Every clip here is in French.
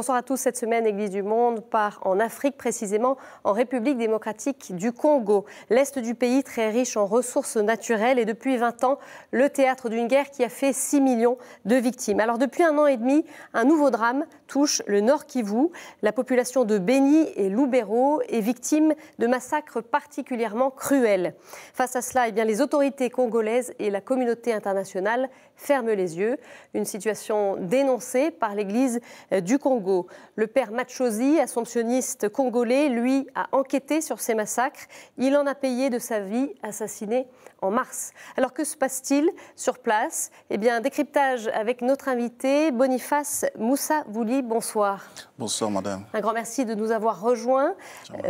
Bonsoir à tous. Cette semaine, Église du Monde part en Afrique, précisément en République démocratique du Congo. L'Est du pays, très riche en ressources naturelles, et depuis 20 ans, le théâtre d'une guerre qui a fait 6 millions de victimes. Alors depuis 1 an et demi, un nouveau drame touche le Nord Kivu. La population de Béni et Lubero est victime de massacres particulièrement cruels. Face à cela, les autorités congolaises et la communauté internationale ferment les yeux. Une situation dénoncée par l'Église du Congo. Le père Matshozi, assomptionniste congolais, lui, a enquêté sur ces massacres. Il en a payé de sa vie, assassiné en mars. Alors que se passe-t-il sur place? Décryptage avec notre invité, Boniface Moussa Vouli. Bonsoir. Bonsoir, madame. Un grand merci de nous avoir rejoints.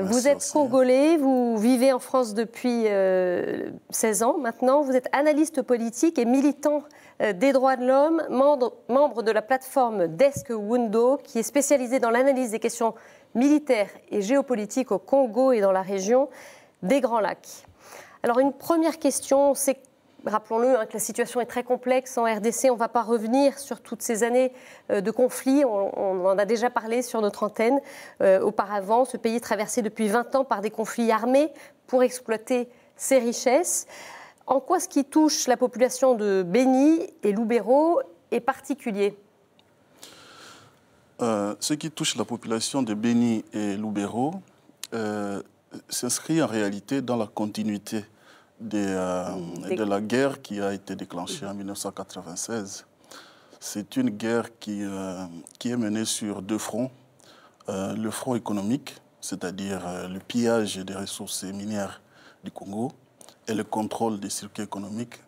Vous êtes congolais, vous vivez en France depuis 16 ans maintenant. Vous êtes analyste politique et militant des droits de l'homme, membre de la plateforme Desk Wundo, qui est spécialisée dans l'analyse des questions militaires et géopolitiques au Congo et dans la région des Grands Lacs. Alors une première question, c'est, rappelons-le, que la situation est très complexe en RDC. On ne va pas revenir sur toutes ces années de conflits. On en a déjà parlé sur notre antenne auparavant. Ce pays est traversé depuis 20 ans par des conflits armés pour exploiter ses richesses. En quoi ce qui touche la population de Béni et Lubero est particulier? Ce qui touche la population de Béni et Lubero s'inscrit en réalité dans la continuité de la guerre qui a été déclenchée en 1996. C'est une guerre qui est menée sur 2 fronts. Le front économique, c'est-à-dire le pillage des ressources minières du Congo et le contrôle des circuits économiques.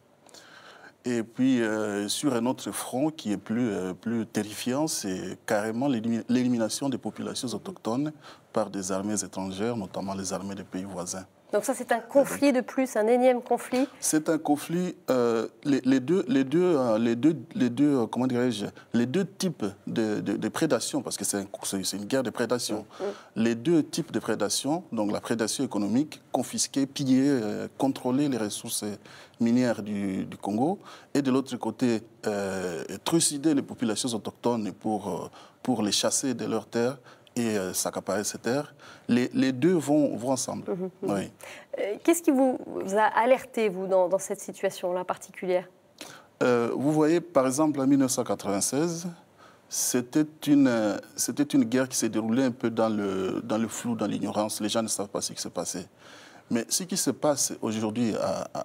Et puis, sur un autre front qui est plus terrifiant, c'est carrément l'élimination des populations autochtones par des armées étrangères, notamment les armées des pays voisins. Donc ça, c'est un conflit de plus, un énième conflit? C'est un conflit, les deux types de prédation, parce que c'est une guerre de prédation. Les 2 types de prédation, donc la prédation économique, confisquer, piller, contrôler les ressources minières du Congo, et de l'autre côté, trucider les populations autochtones pour les chasser de leurs terres et s'accaparer ces terres. Les 2 vont ensemble. Oui. Qu'est-ce qui vous a alerté, vous, dans cette situation-là particulière? Vous voyez, par exemple, en 1996, c'était une guerre qui s'est déroulée un peu dans le flou, dans l'ignorance. Les gens ne savent pas ce qui s'est passé. Mais ce qui se passe aujourd'hui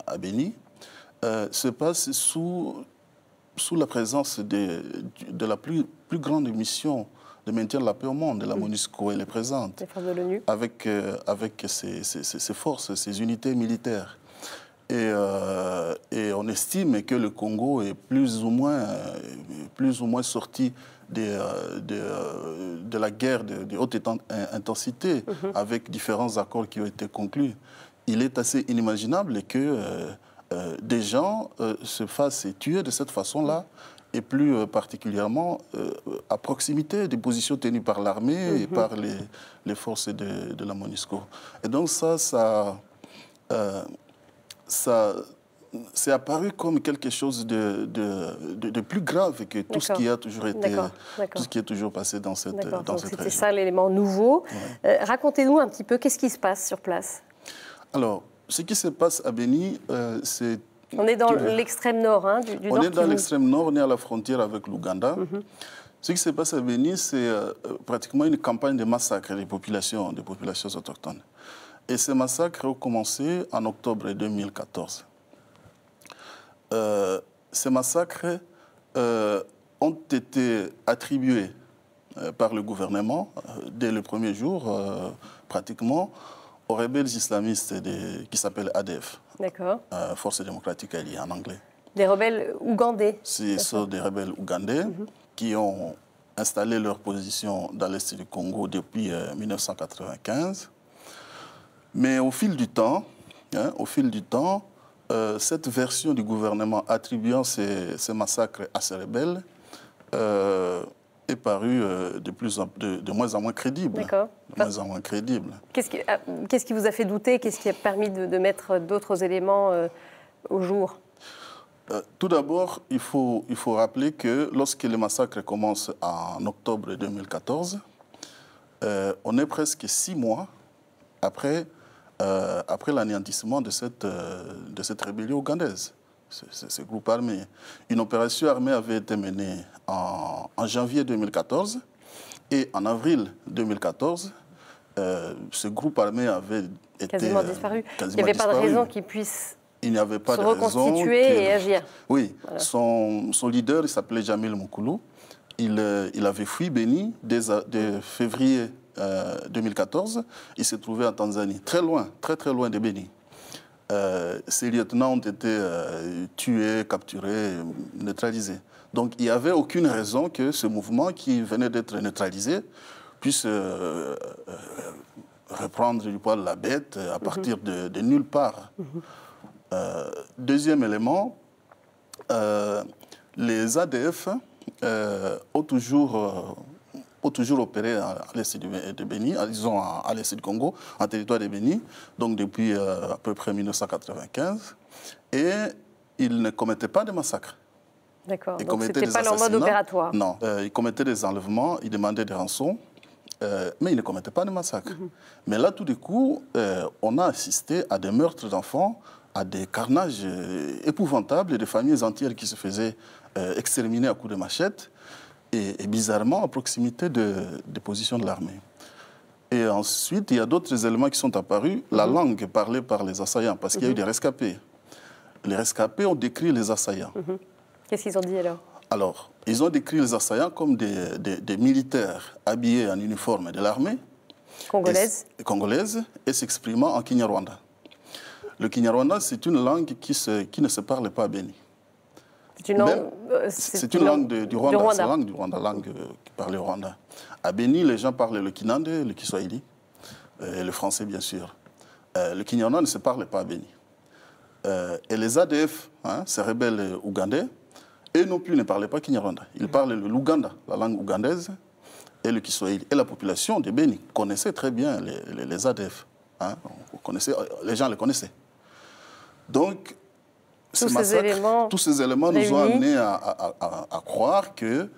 à Béni se passe sous la présence de la plus grande mission de maintien de la paix au monde, de la MONUSCO. Elle est présente. Les forces de l'ONU. Avec ses forces, ses unités militaires. Et on estime que le Congo est plus ou moins sorti de la guerre de haute intensité, avec différents accords qui ont été conclus. Il est assez inimaginable que des gens se fassent tuer de cette façon-là, et plus particulièrement à proximité des positions tenues par l'armée et par les forces de la MONUSCO. Et donc c'est apparu comme quelque chose de plus grave que tout ce qui a toujours été, tout ce qui est toujours passé dans cette région. C'était ça l'élément nouveau. Ouais. Racontez-nous un petit peu, qu'est-ce qui se passe sur place? Alors, ce qui se passe à Béni, c'est... On est dans l'extrême nord du Nord. On est dans l'extrême nord, on est à la frontière avec l'Ouganda. Ce qui se passe à Béni, c'est pratiquement une campagne de massacre des populations autochtones. Et ces massacres ont commencé en octobre 2014. Ces massacres ont été attribués par le gouvernement, dès le premier jour, pratiquement, aux rebelles islamistes qui s'appellent ADF. D'accord. Forces démocratiques alliées en anglais. Des rebelles ougandais? Ce sont des rebelles ougandais qui ont installé leur position dans l'est du Congo depuis 1995. Mais au fil du temps, cette version du gouvernement attribuant ces massacres à ces rebelles est parue de moins en moins crédible. D'accord. De moins en moins crédible. Qu'est-ce qui vous a fait douter? Qu'est-ce qui a permis de mettre d'autres éléments au jour? Tout d'abord, il faut rappeler que lorsque les massacres commencent en octobre 2014, on est presque 6 mois après l'anéantissement de cette rébellion ougandaise, ce groupe armé. Une opération armée avait été menée en janvier 2014 et en avril 2014, ce groupe armé avait été quasiment disparu. Il n'y avait pas de raison qu'il puisse se reconstituer et agir. Oui, voilà. Son leader, il s'appelait Jamil Moukoulou. Il avait fui Béni dès février 2014. Il s'est trouvé en Tanzanie, très loin, très très loin de Béni. Ses lieutenants ont été tués, capturés, neutralisés. Donc il n'y avait aucune raison que ce mouvement qui venait d'être neutralisé puisse reprendre du poil de la bête à partir de nulle part. Deuxième élément, les ADF ont toujours opéré à l'est de Béni, disons à l'est du Congo, en territoire de Béni, donc depuis à peu près 1995, et ils ne commettaient pas de massacres. D'accord, donc ce n'était pas leur mode opératoire. Non, ils commettaient des enlèvements, ils demandaient des rançons, mais ils ne commettaient pas de massacres. Mais là, tout d'un coup, on a assisté à des meurtres d'enfants, à des carnages épouvantables, et des familles entières qui se faisaient exterminer à coups de machette, et bizarrement à proximité des positions de l'armée. Et ensuite, il y a d'autres éléments qui sont apparus. La langue parlée par les assaillants, parce qu'il y a eu des rescapés. Les rescapés ont décrit les assaillants. Qu'est-ce qu'ils ont dit alors? Alors, ils ont décrit les assaillants comme des militaires habillés en uniforme de l'armée congolaise et s'exprimant en Kinyarwanda. Le Kinyarwanda, c'est une langue qui ne se parle pas à Béni. C'est une langue du Rwanda. C'est la langue du Rwanda, langue qui parle au Rwanda. À Béni, les gens parlent le Kinande, le Kiswahili, et le français, bien sûr. Le Kinyarwanda ne se parle pas à Béni. Et les ADF, ces rebelles ougandais, eux non plus ne parlaient pas Kinyarwanda. Ils parlaient le Luganda, la langue ougandaise, et le Kiswahili. Et la population de Béni connaissait très bien les ADF. Les gens les connaissaient. Donc, tous ces éléments nous ont amenés à croire que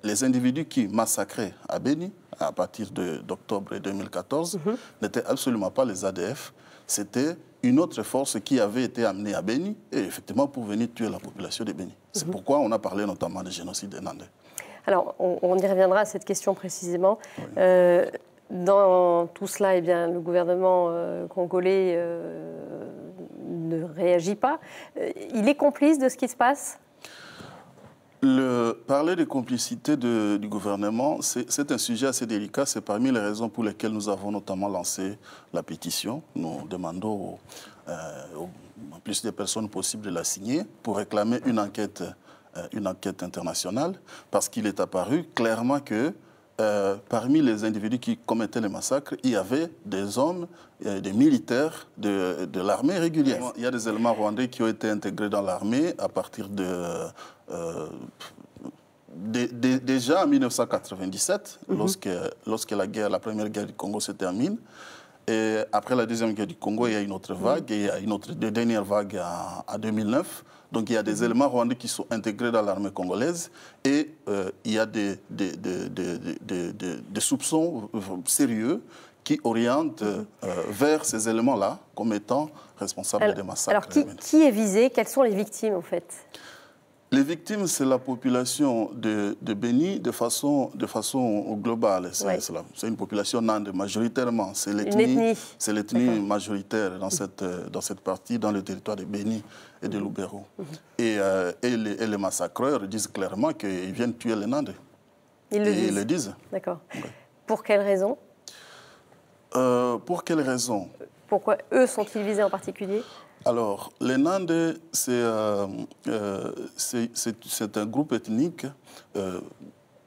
les individus qui massacraient à Béni, à partir d'octobre 2014, n'étaient absolument pas les ADF. C'était une autre force qui avait été amenée à Béni, et effectivement pour venir tuer la population de Béni. C'est pourquoi on a parlé notamment du génocide des Nandais. Alors, on y reviendra à cette question précisément. Oui. Dans tout cela, eh bien, le gouvernement congolais ne réagit pas. Il est complice de ce qui se passe? Parler de complicité du gouvernement, c'est un sujet assez délicat. C'est parmi les raisons pour lesquelles nous avons notamment lancé la pétition. Nous demandons au plus de personnes possibles de la signer pour réclamer une enquête internationale, parce qu'il est apparu clairement que parmi les individus qui commettaient les massacres, il y avait des hommes, des militaires de l'armée régulière. Il y a des éléments rwandais qui ont été intégrés dans l'armée à partir déjà en 1997, lorsque la première guerre du Congo se termine. Et après la deuxième guerre du Congo, il y a une autre vague, et il y a une autre dernière vague en 2009. Donc il y a des éléments rwandais qui sont intégrés dans l'armée congolaise, et il y a des soupçons sérieux qui orientent vers ces éléments-là comme étant responsables des massacres. Alors qui est visé? Quelles sont les victimes en fait? Les victimes, c'est la population de Béni de façon globale. C'est une population nande majoritairement. C'est l'ethnie majoritaire dans cette partie, dans le territoire de Béni et de Lubero. Et les massacreurs disent clairement qu'ils viennent tuer les Nandes. Ils le disent. D'accord. Ouais. Pour quelle raison? Pour quelle raison? Pourquoi eux sont-ils visés en particulier? Alors, les Nandais, c'est un groupe ethnique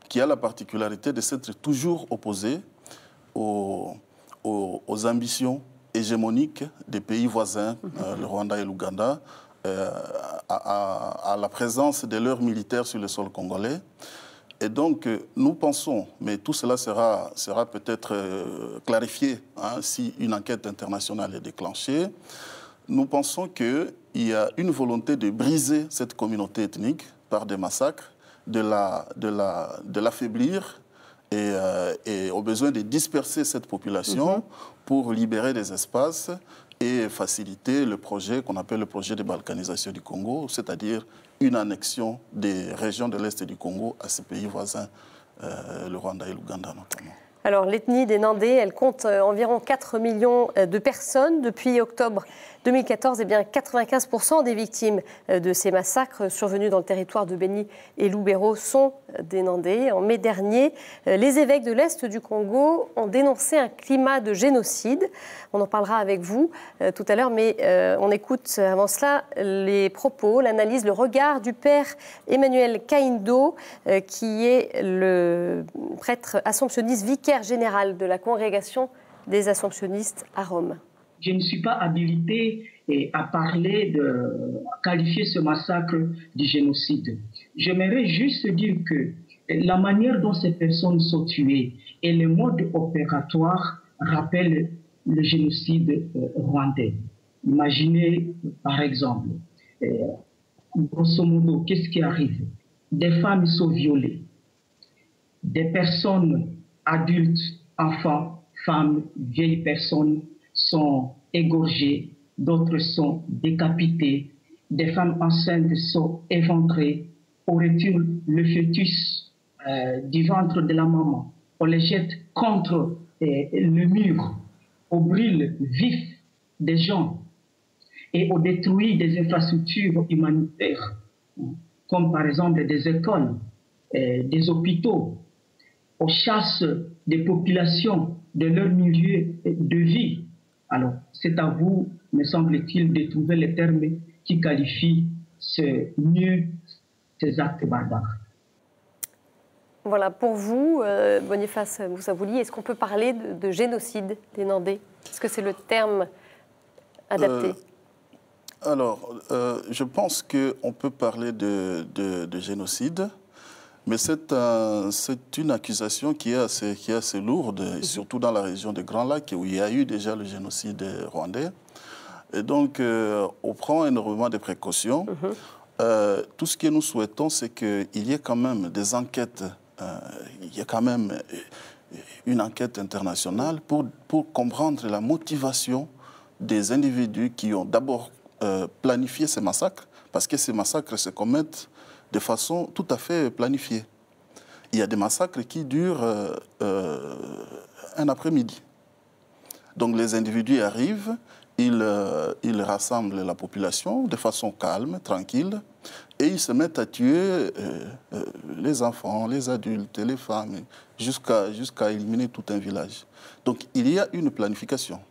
qui a la particularité de s'être toujours opposé aux ambitions hégémoniques des pays voisins, le Rwanda et l'Ouganda, à la présence de leurs militaires sur le sol congolais. Et donc, nous pensons, mais tout cela sera peut-être clarifié si une enquête internationale est déclenchée, Nous pensons qu'il y a une volonté de briser cette communauté ethnique par des massacres, de l'affaiblir et au besoin de disperser cette population pour libérer des espaces et faciliter le projet qu'on appelle le projet de balkanisation du Congo, c'est-à-dire une annexion des régions de l'Est du Congo à ces pays voisins, le Rwanda et l'Ouganda notamment. Alors, l'ethnie des Nandais, elle compte environ 4 millions de personnes. Depuis octobre 2014, eh bien, 95% des victimes de ces massacres survenus dans le territoire de Béni et Lubero sont des Nandais. En mai dernier, les évêques de l'Est du Congo ont dénoncé un climat de génocide. On en parlera avec vous tout à l'heure, mais on écoute avant cela les propos, l'analyse, le regard du père Emmanuel Kaindo, qui est le prêtre assomptionniste vicaire général de la congrégation des Assomptionnistes à Rome. Je ne suis pas habilité à parler à qualifier ce massacre de génocide. J'aimerais juste dire que la manière dont ces personnes sont tuées et le mode opératoire rappellent le génocide rwandais. Imaginez, par exemple, grosso modo, qu'est-ce qui arrive? Des femmes sont violées, des personnes adultes, enfants, femmes, vieilles personnes sont égorgées, d'autres sont décapitées, des femmes enceintes sont éventrées, on retire le fœtus du ventre de la maman, on les jette contre le mur, on brûle vif des gens et on détruit des infrastructures humanitaires, comme par exemple des écoles, des hôpitaux. On chasse des populations de leur milieu de vie. Alors, c'est à vous, me semble-t-il, de trouver les termes qui qualifient ces actes barbares. Voilà, pour vous, Boniface Moussavouli, est-ce qu'on peut parler de génocide des Nandais? Est-ce que c'est le terme adapté? Je pense qu'on peut parler de génocide. Mais c'est une accusation qui est assez lourde, surtout dans la région des Grands Lacs, où il y a eu déjà le génocide rwandais. Et donc, on prend énormément de précautions. Tout ce que nous souhaitons, c'est qu'il y ait quand même des enquêtes, il y a quand même une enquête internationale pour comprendre la motivation des individus qui ont d'abord planifié ces massacres, parce que ces massacres se commettent de façon tout à fait planifiée. Il y a des massacres qui durent un après-midi. Donc les individus arrivent, ils rassemblent la population de façon calme, tranquille, et ils se mettent à tuer les enfants, les adultes, les femmes, jusqu'à éliminer tout un village. Donc il y a une planification.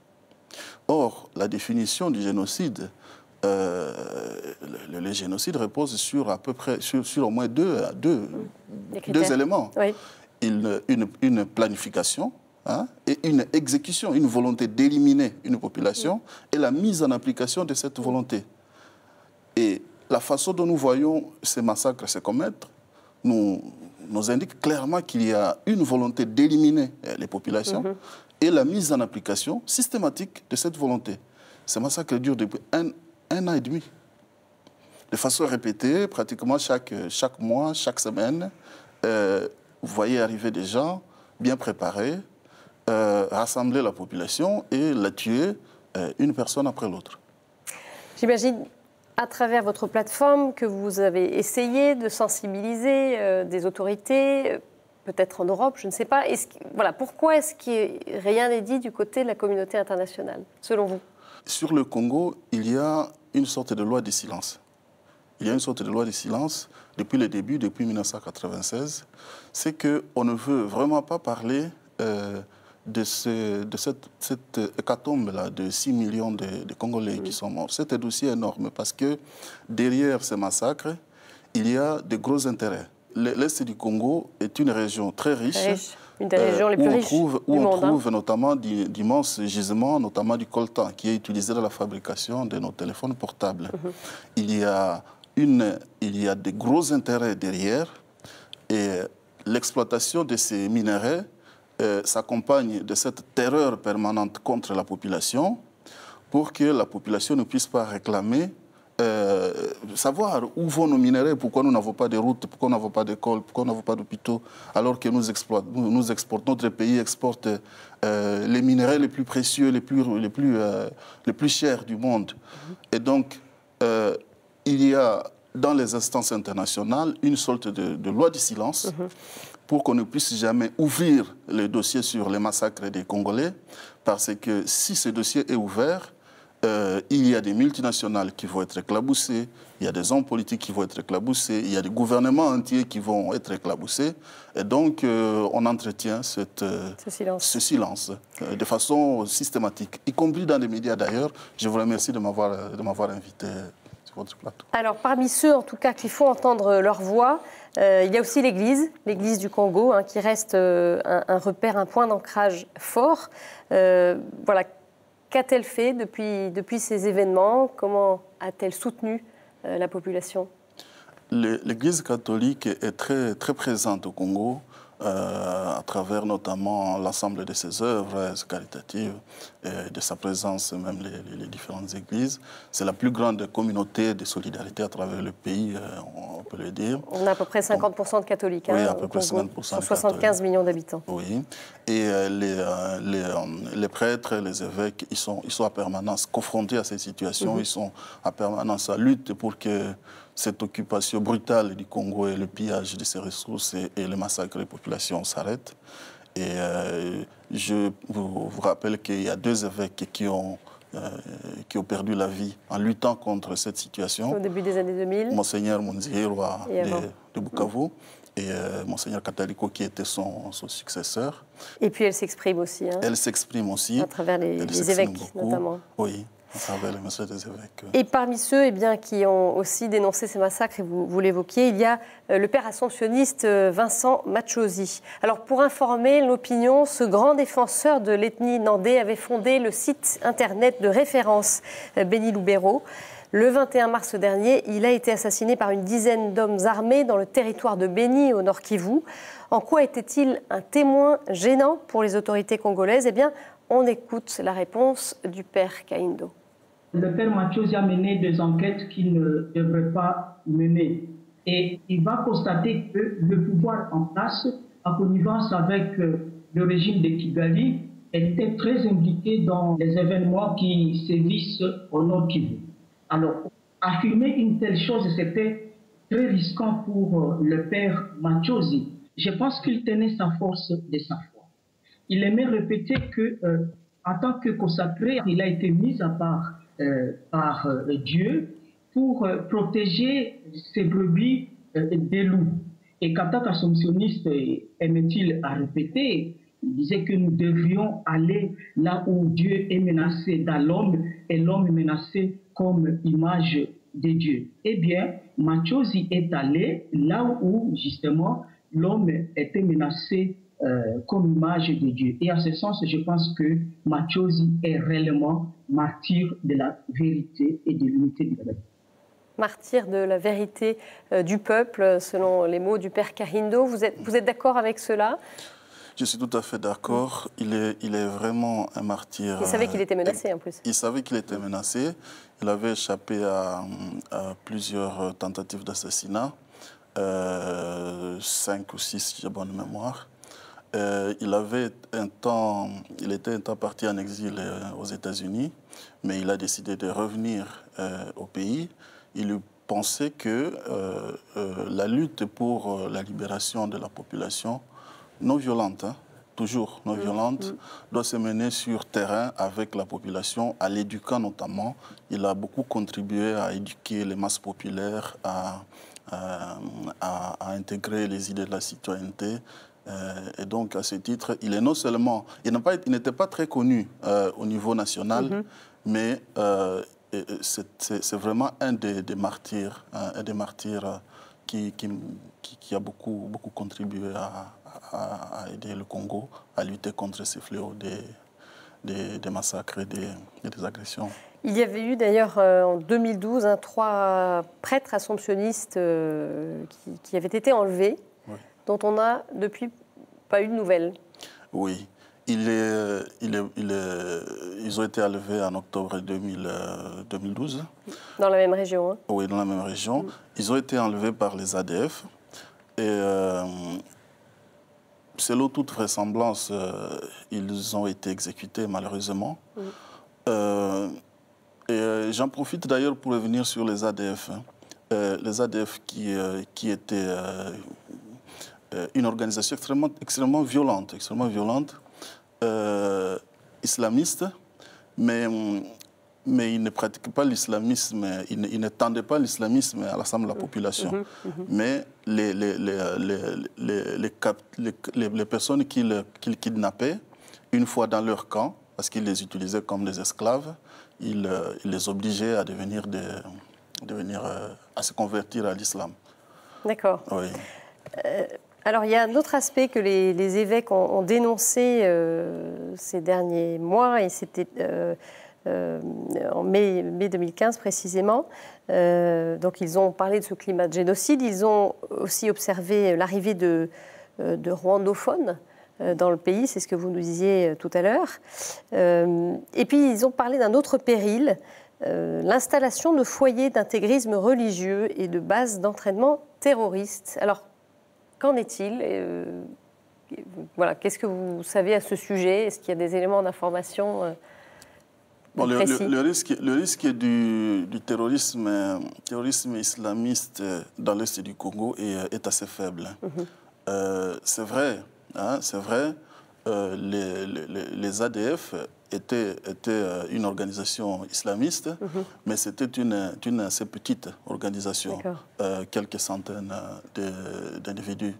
Or, la définition du génocide, le génocide repose sur à peu près sur au moins deux éléments. Oui. Une planification et une exécution, une volonté d'éliminer une population et la mise en application de cette volonté. Et la façon dont nous voyons ces massacres se commettre nous indique clairement qu'il y a une volonté d'éliminer les populations et la mise en application systématique de cette volonté. Ces massacres durent depuis un an et demi, de façon répétée, pratiquement chaque mois, chaque semaine. Vous voyez arriver des gens bien préparés, rassembler la population et la tuer une personne après l'autre. J'imagine, à travers votre plateforme, que vous avez essayé de sensibiliser des autorités, peut-être en Europe, je ne sais pas. Voilà, pourquoi est-ce que rien n'est dit du côté de la communauté internationale, selon vous? Sur le Congo, il y a une sorte de loi de silence. Il y a une sorte de loi de silence depuis le début, depuis 1996. C'est qu'on ne veut vraiment pas parler de cette hécatombe-là de 6 millions de Congolais qui sont morts. C'est un dossier énorme parce que derrière ces massacres, il y a de gros intérêts. L'Est du Congo est une région très riche. Une des régions les plus riches du monde. Où on trouve notamment d'immenses gisements, notamment du coltan, qui est utilisé dans la fabrication de nos téléphones portables. Il y a des gros intérêts derrière, et l'exploitation de ces minerais s'accompagne de cette terreur permanente contre la population pour que la population ne puisse pas réclamer, savoir où vont nos minéraux, pourquoi nous n'avons pas de routes, pourquoi nous n'avons pas d'écoles, pourquoi nous n'avons pas d'hôpitaux, alors que nous exportons, notre pays exporte les minéraux les plus précieux, les plus chers du monde. Et donc, il y a dans les instances internationales une sorte de loi du silence pour qu'on ne puisse jamais ouvrir le dossier sur les massacres des Congolais, parce que si ce dossier est ouvert, il y a des multinationales qui vont être éclaboussées, il y a des hommes politiques qui vont être éclaboussés, il y a des gouvernements entiers qui vont être éclaboussés. Et donc, on entretient ce silence de façon systématique, y compris dans les médias d'ailleurs. Je vous remercie de m'avoir invité sur votre plateau. Alors, parmi ceux, en tout cas, qui font entendre leur voix, il y a aussi l'Église du Congo, qui reste un repère, un point d'ancrage fort. Voilà. Qu'a-t-elle fait depuis ces événements? Comment a-t-elle soutenu la population? L'Église catholique est très, très présente au Congo, à travers notamment l'ensemble de ses œuvres caritatives, et de sa présence, même les différentes églises. C'est la plus grande communauté de solidarité à travers le pays, on peut le dire. On a à peu près 50% de catholiques, oui, à peu près 50% sur 75 millions d'habitants. Oui, et les prêtres, les évêques, ils sont en permanence confrontés à ces situations, ils sont en permanence à lutte pour que cette occupation brutale du Congo et le pillage de ses ressources et le massacre des populations s'arrêtent. Et je vous rappelle qu'il y a 2 évêques qui ont perdu la vie en luttant contre cette situation. Au début des années 2000. Monseigneur Munziri, roi de Bukavu, et Monseigneur Kataliko, qui était son successeur. Et puis elle s'exprime aussi. Elle s'exprime aussi. À travers les évêques, notamment. Oui. Le message des évêques. Et parmi ceux qui ont aussi dénoncé ces massacres, et vous l'évoquiez, il y a le père assomptionniste Vincent Machosi. Alors pour informer l'opinion, ce grand défenseur de l'ethnie Nandé avait fondé le site internet de référence Béni Lubero. Le 21 mars dernier, il a été assassiné par une dizaine d'hommes armés dans le territoire de Béni, au Nord Kivu. En quoi était-il un témoin gênant pour les autorités congolaises? Eh bien, on écoute la réponse du père Kahindo. Le père Machosi a mené des enquêtes qu'il ne devrait pas mener. Et il va constater que le pouvoir en place, en connivence avec le régime de Kigali, était très impliqué dans les événements qui sévissent au Nord Kivu. Alors, affirmer une telle chose, c'était très risquant pour le père Machosi. Je pense qu'il tenait sa force de sa foi. Il aimait répéter que, en tant que consacré, il a été mis à part par Dieu pour protéger ses brebis des loups. Et qu'en tant qu'assomptionniste, aimait-il à répéter, il disait que nous devrions aller là où Dieu est menacé dans l'homme et l'homme est menacé comme image de Dieu. Eh bien, Machosi est allé là où justement l'homme était menacé comme image de Dieu. Et à ce sens, je pense que Machosi est réellement martyr de la vérité et de l'unité du peuple. Martyr de la vérité du peuple, selon les mots du père Kahindo. Vous êtes d'accord avec cela? Je suis tout à fait d'accord. Il est vraiment un martyr. Il savait qu'il était menacé en plus. Il savait qu'il était menacé. Il avait échappé à plusieurs tentatives d'assassinat, 5 ou 6 si j'ai bonne mémoire. Il était un temps parti en exil aux États-Unis, mais il a décidé de revenir au pays. Il pensait que la lutte pour la libération de la population non violente, toujours non violente, doit se mener sur terrain avec la population, en l'éduquant notamment. Il a beaucoup contribué à éduquer les masses populaires, à intégrer les idées de la citoyenneté. Et donc, à ce titre, il est non seulement... Il n'était pas très connu au niveau national, mais c'est vraiment un des martyrs, qui a beaucoup contribué à aider le Congo à lutter contre ces fléaux des massacres et des agressions. Il y avait eu d'ailleurs en 2012 3 prêtres assomptionnistes qui avaient été enlevés, dont on n'a depuis pas eu de nouvelles. Oui, Ils ont été enlevés en octobre 2012. Dans la même région, hein? Oui, dans la même région. Ils ont été enlevés par les ADF. Et selon toute vraisemblance, ils ont été exécutés, malheureusement. Et j'en profite d'ailleurs pour revenir sur les ADF. Les ADF qui étaient une organisation extrêmement violente, islamiste, mais ils ne pratiquaient pas l'islamisme, ils ne tendaient pas l'islamisme à l'ensemble de la population. Mais les personnes qu'ils kidnappaient, une fois dans leur camp, parce qu'ils les utilisaient comme des esclaves, ils les obligeaient à à se convertir à l'islam. D'accord. Oui. Alors, il y a un autre aspect que les évêques ont dénoncé ces derniers mois, et c'était en mai 2015 précisément. Donc, ils ont parlé de ce climat de génocide. Ils ont aussi observé l'arrivée de rwandophones dans le pays, c'est ce que vous nous disiez tout à l'heure. Et puis, ils ont parlé d'un autre péril, l'installation de foyers d'intégrisme religieux et de bases d'entraînement terroriste. Alors, qu'en est-il? Voilà, qu'est-ce que vous savez à ce sujet? Est-ce qu'il y a des éléments d'information précis? Le risque du terrorisme islamiste dans l'est du Congo est assez faible. C'est vrai, hein, c'est vrai. Les ADF étaient une organisation islamiste, mais c'était une assez petite organisation, quelques centaines d'individus.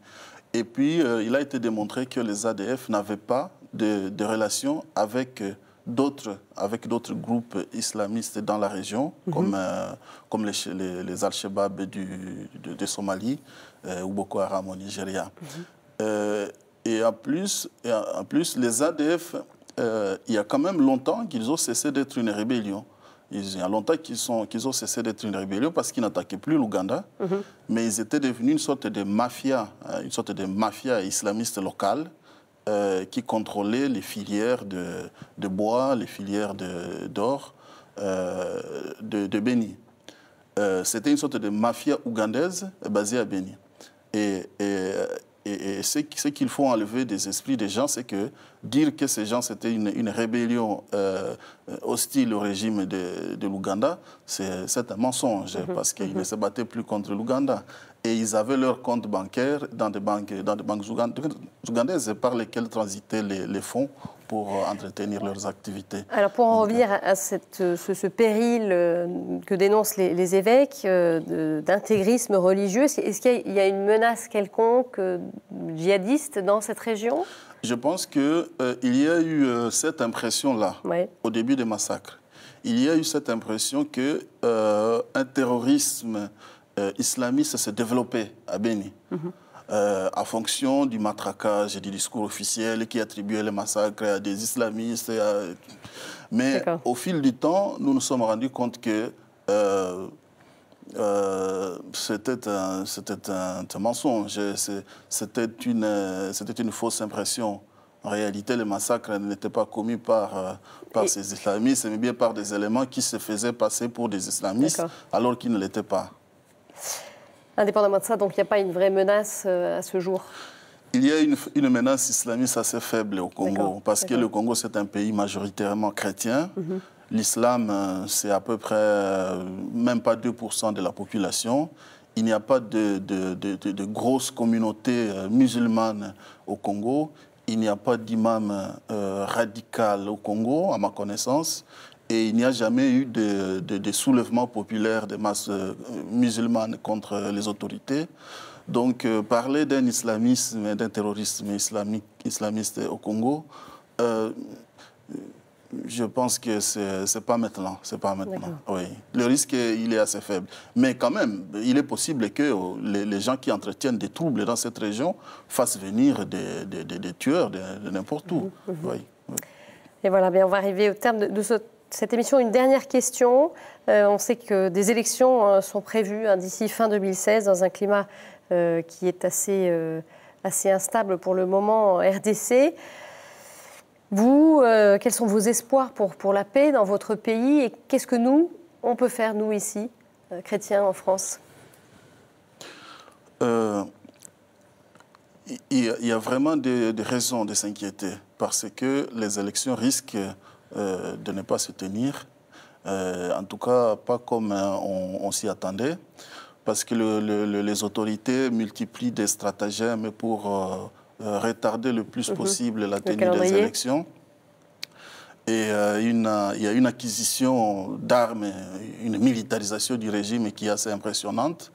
Et puis, il a été démontré que les ADF n'avaient pas de relation avec d'autres groupes islamistes dans la région, comme les Al-Shabaab de Somalie ou Boko Haram au Nigeria. Et en plus, les ADF, il y a quand même longtemps qu'ils ont cessé d'être une rébellion. Il y a longtemps qu'ils ont cessé d'être une rébellion parce qu'ils n'attaquaient plus l'Ouganda, mais ils étaient devenus une sorte de mafia islamiste locale qui contrôlait les filières de bois, les filières d'or de Beni. C'était une sorte de mafia ougandaise basée à Beni. Et ce qu'il faut enlever des esprits des gens, c'est que dire que ces gens, c'était une rébellion hostile au régime de l'Ouganda, c'est un mensonge, parce qu'ils ne se battaient plus contre l'Ouganda. Et ils avaient leur compte bancaire dans des banques ougandaises par lesquelles transitaient les fonds pour entretenir leurs activités. Alors pour en revenir à ce péril que dénoncent les évêques d'intégrisme religieux, est-ce qu'il y a une menace quelconque djihadiste dans cette région? Je pense qu'il y a eu cette impression-là, au début des massacres. Il y a eu cette impression qu'un terrorisme islamiste s'est développé à Beni. En fonction du matraquage et du discours officiel qui attribuait les massacres à des islamistes. Mais au fil du temps, nous nous sommes rendus compte que c'était un mensonge, c'était une fausse impression. En réalité, les massacres n'étaient pas commis par ces islamistes, mais bien par des éléments qui se faisaient passer pour des islamistes alors qu'ils ne l'étaient pas. Indépendamment de ça, donc il n'y a pas une vraie menace à ce jour? Il y a une menace islamiste assez faible au Congo, parce que le Congo, c'est un pays majoritairement chrétien. L'islam, c'est à peu près même pas 2% de la population. Il n'y a pas de grosses communautés musulmanes au Congo. Il n'y a pas d'imam radical au Congo, à ma connaissance. Et il n'y a jamais eu de soulèvement populaire des masses musulmanes contre les autorités. Donc, parler d'un islamisme, d'un terrorisme islamiste au Congo, je pense que c'est pas maintenant. C'est pas maintenant. Oui. Le risque, il est assez faible. Mais quand même, il est possible que les gens qui entretiennent des troubles dans cette région fassent venir des tueurs de n'importe où. Oui. Et voilà, bien, on va arriver au terme de cette émission. Une dernière question. On sait que des élections sont prévues d'ici fin 2016 dans un climat qui est assez instable pour le moment en RDC. Vous, quels sont vos espoirs pour la paix dans votre pays et qu'est-ce que on peut faire, nous, ici, chrétiens en France? Il y a vraiment des raisons de s'inquiéter parce que les élections risquent de ne pas se tenir, en tout cas pas comme on s'y attendait, parce que les autorités multiplient des stratagèmes pour retarder le plus possible la tenue des élections. Et il y a une acquisition d'armes, une militarisation du régime qui est assez impressionnante.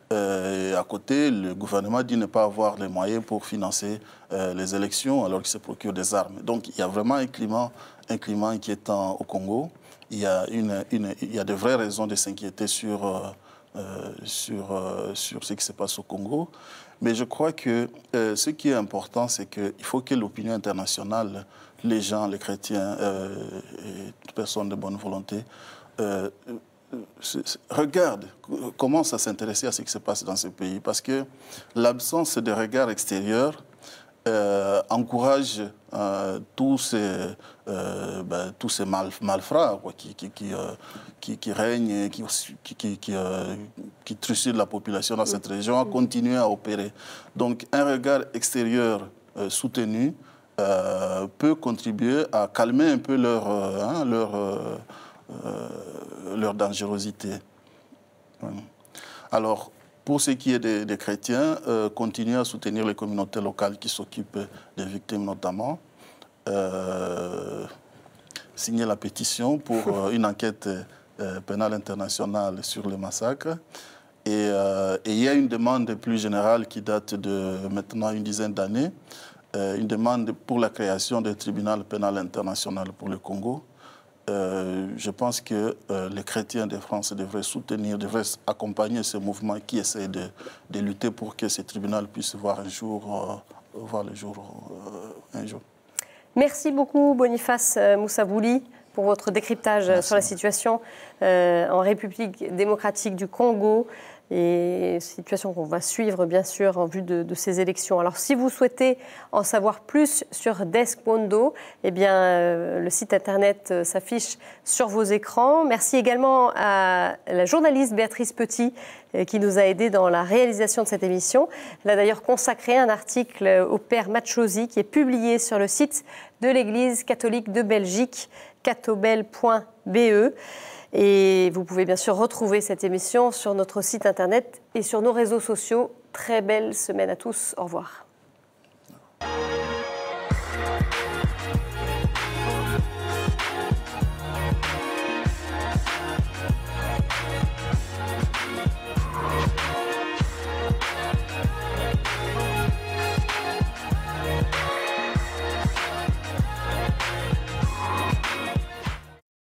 À côté, le gouvernement dit ne pas avoir les moyens pour financer les élections alors qu'il se procure des armes. Donc il y a vraiment un climat inquiétant au Congo. Il y a de vraies raisons de s'inquiéter sur ce qui se passe au Congo. Mais je crois que ce qui est important, c'est qu'il faut que l'opinion internationale, les gens, les chrétiens et toutes personnes de bonne volonté, regarde, commence à s'intéresser à ce qui se passe dans ce pays parce que l'absence de regard extérieur encourage tous ces malfrats qui règnent, qui trucident la population dans cette région à continuer à opérer. Donc un regard extérieur soutenu peut contribuer à calmer un peu leur dangerosité. Alors, pour ce qui est des chrétiens, continuer à soutenir les communautés locales qui s'occupent des victimes notamment, signer la pétition pour une enquête pénale internationale sur le massacre. Et il y a une demande plus générale qui date de maintenant une dizaine d'années, une demande pour la création d'un tribunal pénal international pour le Congo. Je pense que les chrétiens de France devraient accompagner ce mouvement qui essaie de lutter pour que ce tribunal puisse voir le jour un jour. Merci beaucoup Boniface Moussabouli pour votre décryptage sur la situation en République démocratique du Congo. Et situation qu'on va suivre, bien sûr, en vue de ces élections. Alors, si vous souhaitez en savoir plus sur Desk.Bondo, eh bien, le site internet s'affiche sur vos écrans. Merci également à la journaliste Béatrice Petit, qui nous a aidés dans la réalisation de cette émission. Elle a d'ailleurs consacré un article au père Machosi, qui est publié sur le site de l'Église catholique de Belgique, catobel.be. Et vous pouvez bien sûr retrouver cette émission sur notre site internet et sur nos réseaux sociaux. Très belle semaine à tous. Au revoir.